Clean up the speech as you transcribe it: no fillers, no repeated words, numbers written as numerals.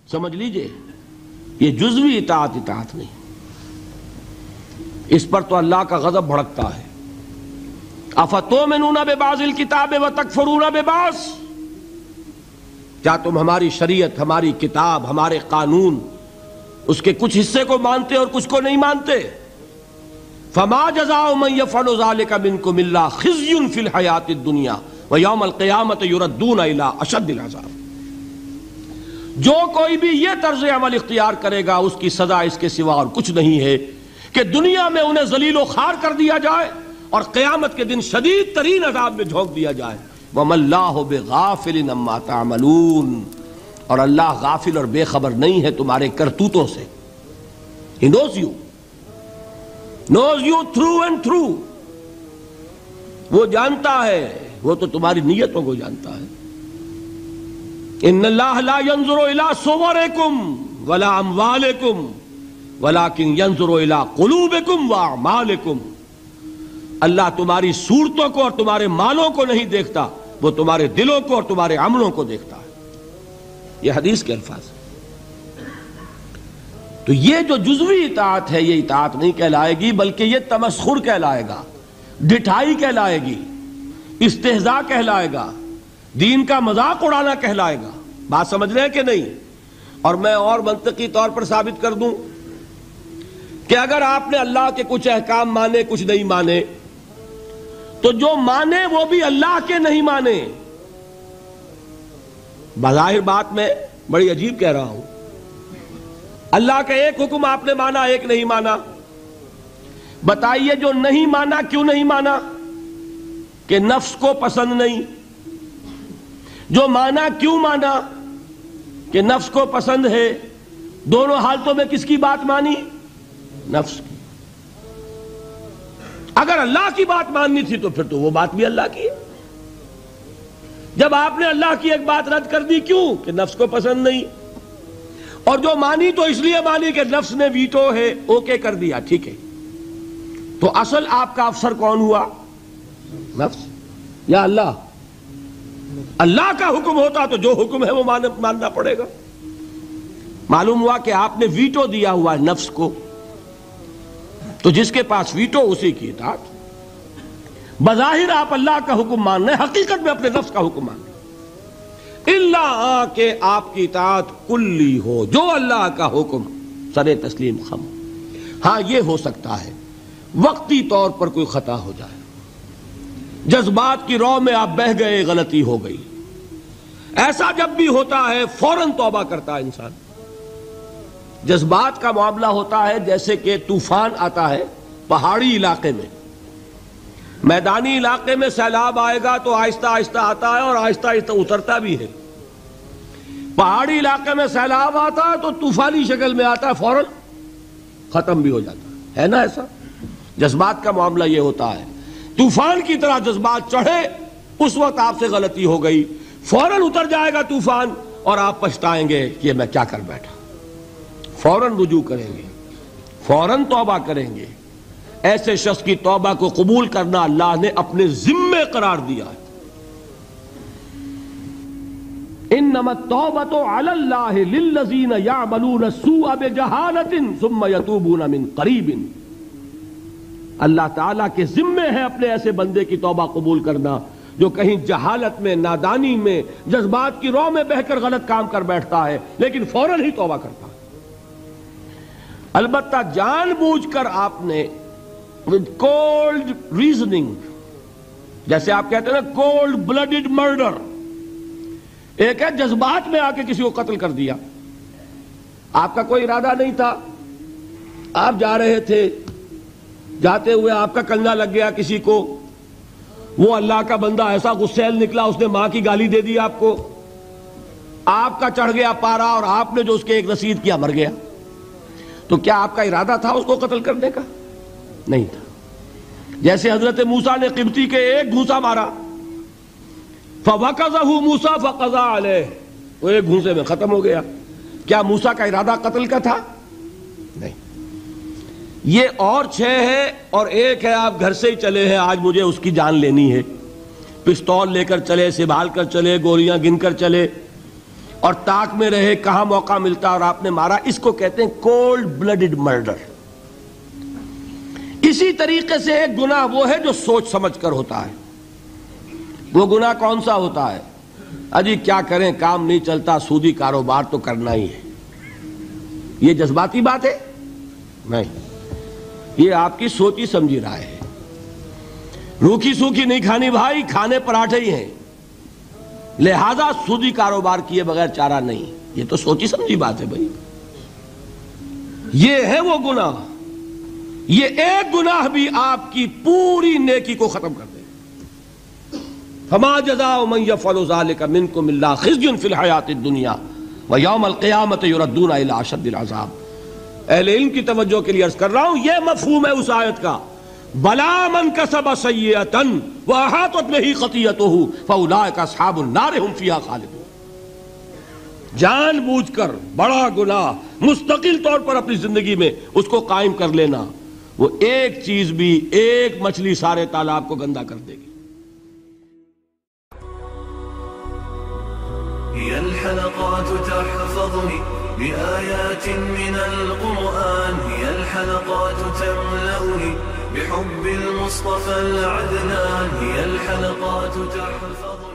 سمجھ لیجئے یہ جزوی اطاعت نہیں، اس پر تو اللہ کا غضب بھڑکتا ہے۔ افتؤمنون ببعض الکتاب وتکفرون ببعض، کیا تم ہماری شریعت، ہماری کتاب، ہمارے قانون، اس کے کچھ حصے کو مانتے اور کچھ کو نہیں مانتے؟ فما جزاء من يفعل ذلك منكم الا خزي في الحياة الدنيا ويوم القيامة يردون الى اشد العذاب۔ جو کوئی بھی یہ طرز عمل اختیار کرے گا اس کی سزا اس کے سوا اور کچھ نہیں ہے کہ دنیا میں انہیں ذلیل و خوار کر دیا جائے اور قیامت کے دن شدید ترین عذاب میں جھونک دیا جائے۔ وَمَا اللَّهُ بِغَافِلٍ عَمَّا تَعْمَلُونَ، اور اللہ غافل اور بے خبر نہیں ہے تمہارے کرتوتوں سے۔ He knows you through and through، وہ جانتا ہے، وہ تو تمہاری نیتوں کو جانتا ہے۔ ان اللہ لا ينظر الى صورکم ولا اموالکم ولكن ينظر الى قلوبکم واعمالکم، اللہ تمہاری صورتوں کو اور تمہارے مالوں کو نہیں دیکھتا، وہ تمہارے دلوں کو اور تمہارے عملوں کو دیکھتا ہے۔ یہ حدیث کے الفاظ ہیں۔ تو یہ جو جزوی اطاعت ہے یہ اطاعت نہیں کہلائے گی، بلکہ یہ تمسخر کہلائے گا، ڈٹھائی کہلائے گی، استہزاء کہلائے گا، دین کا مذاق اڑانا کہلائے گا۔ بات سمجھ رہے ہیں کہ نہیں؟ اور میں اور منطقی طور پر ثابت کر دوں کہ اگر آپ نے اللہ کے کچھ احکام مانے کچھ نہیں مانے، تو جو مانے وہ بھی اللہ کے نہیں مانے۔ بظاہر بات میں بڑی عجیب کہہ رہا ہوں، اللہ کا ایک حکم آپ نے مانا ایک نہیں مانا، بتائیے جو نہیں مانا کیوں نہیں مانا؟ کہ نفس کو پسند نہیں۔ جو مانا کیوں مانا؟ کہ نفس کو پسند ہے۔ دونوں حالتوں میں کس کی بات مانی؟ نفس کی۔ اگر اللہ کی بات ماننی تھی تو پھر تو وہ بات بھی اللہ کی ہے۔ جب آپ نے اللہ کی ایک بات رد کر دی کیوں؟ کہ نفس کو پسند نہیں۔ اور جو مانی تو اس لیے مانی کہ نفس نے ویٹو ہے، اوکے کر دیا، ٹھیک ہے۔ تو اصل آپ کا افسر کون ہوا؟ نفس یا اللہ؟ اللہ کا حکم ہوتا تو جو حکم ہے وہ ماننا پڑے گا۔ معلوم ہوا کہ آپ نے ویٹو دیا ہوا ہے نفس کو، تو جس کے پاس ویٹو اسی کی اطاعت۔ بظاہر آپ اللہ کا حکم مان رہے، حقیقت میں اپنے نفس کا حکم مان رہے۔ اللہ کہ آپ کی اطاعت کلی ہو، جو اللہ کا حکم سر تسلیم خم۔ ہاں یہ ہو سکتا ہے وقتی طور پر کوئی خطا ہو جائے، جذبات کی رو میں آپ بہہ گئے، غلطی ہو گئی، ایسا جب بھی ہوتا ہے فوراً توبہ کرتا ہے انسان۔ جذبات کا معاملہ ہوتا ہے جیسے کہ طوفان آتا ہے پہاڑی علاقے میں، میدانی علاقے میں سیلاب آئے گا تو آہستہ آہستہ آتا ہے اور آہستہ آہستہ اترتا بھی ہے۔ پہاڑی علاقے میں سیلاب آتا ہے تو طوفانی شکل میں آتا ہے، فوراً ختم بھی ہو جاتا ہے نا ایسا؟ جذبات کا معاملہ یہ ہوتا ہے، طوفان کی طرح جذبات چڑھے، اس وقت آپ سے غلطی ہو گئی، فوراً اتر جائے گا طوفان اور آپ پچھتائیں گے کہ میں کیا کر بیٹھا۔ فوراً رجوع کریں گے، فوراً توبہ کریں گے۔ ایسے شخص کی توبہ کو قبول کرنا اللہ نے اپنے ذمے قرار دیا ہے۔ انما التوبۃ علی اللہ للذین یعملون السوء بجہالۃ ثم یتوبون من قریب۔ اللہ تعالیٰ کے ذمے ہے اپنے ایسے بندے کی توبہ قبول کرنا جو کہیں جہالت میں، نادانی میں، جذبات کی رو میں بہ کر غلط کام کر بیٹھتا ہے لیکن فوراً ہی توبہ کرتا ہے۔ البتہ جان بوجھ کر آپ نے with cold reasoning، جیسے آپ کہتے ہیں نا cold blooded murder، ایک ہے جذبات میں آ کے کسی کو قتل کر دیا، آپ کا کوئی ارادہ نہیں تھا، آپ جا رہے تھے، جاتے ہوئے آپ کا کنگا لگ گیا کسی کو، وہ اللہ کا بندہ ایسا غسیل نکلا اس نے ماں کی گالی دے دی آپ کو، آپ کا چڑھ گیا پارا اور آپ نے جو اس کے ایک رسید کیا مر گیا، تو کیا آپ کا ارادہ تھا اس کو قتل کرنے کا؟ نہیں تھا۔ جیسے حضرت موسیٰ نے قبطی کے ایک گھونسا مارا، فَوَقَذَهُ مُوسَىٰ فَقَضَىٰ عَلَيْهِ، وہ ایک گھونسے میں ختم ہو گیا۔ کیا موسیٰ کا ارادہ قتل کا تھا؟ نہیں۔ یہ اور 6 ہے اور ایک ہے آپ گھر سے ہی چلے ہیں، آج مجھے اس کی جان لینی ہے، پستول لے کر چلے، سنبھال کر چلے، گولیاں گن کر چلے، اور تاک میں رہے کہاں موقع ملتا اور آپ نے مارا، اس کو کہتے ہیں کولڈ بلڈڈ مرڈر۔ اسی طریقے سے ایک گناہ وہ ہے جو سوچ سمجھ کر ہوتا ہے۔ وہ گناہ کون سا ہوتا ہے؟ اجی کیا کریں، کام نہیں چلتا، سودی کاروبار تو کرنا ہی ہے۔ یہ جذباتی بات ہے؟ نہیں، یہ آپ کی سوچی سمجھی رائے ہے۔ روکھی سوکھی نہیں کھانی بھائی، کھانے پراٹھے ہی ہیں، لہذا سودی کاروبار کیے بغیر چارہ نہیں۔ یہ تو سوچی سمجھی بات ہے بھائی۔ یہ ہے وہ گناہ، یہ ایک گناہ بھی آپ کی پوری نیکی کو ختم کر دے۔ فما جزاء من يفعل ذلك منكم الا خزي في الحياة الدنيا ويوم القيامة يردون الى اشد العذاب۔ اہل علم کی توجہ کے لیے عرض کر رہا ہوں، یہ مفہوم ہے اس آیت کا، بلا من کسب سیئۃ واحاطت به خطیئته فاولئک اصحاب النار هم فیہا خالدون۔ جان بوجھ کر بڑا گناہ مستقل طور پر اپنی زندگی میں اس کو قائم کر لینا، وہ ایک چیز بھی، ایک مچھلی سارے تالاب کو گندا کر دے گی۔ هي الحلقات تحفظني بآيات من القرآن، هي الحلقات تملأني بحب المصطفى العدنان، هي الحلقات تحفظني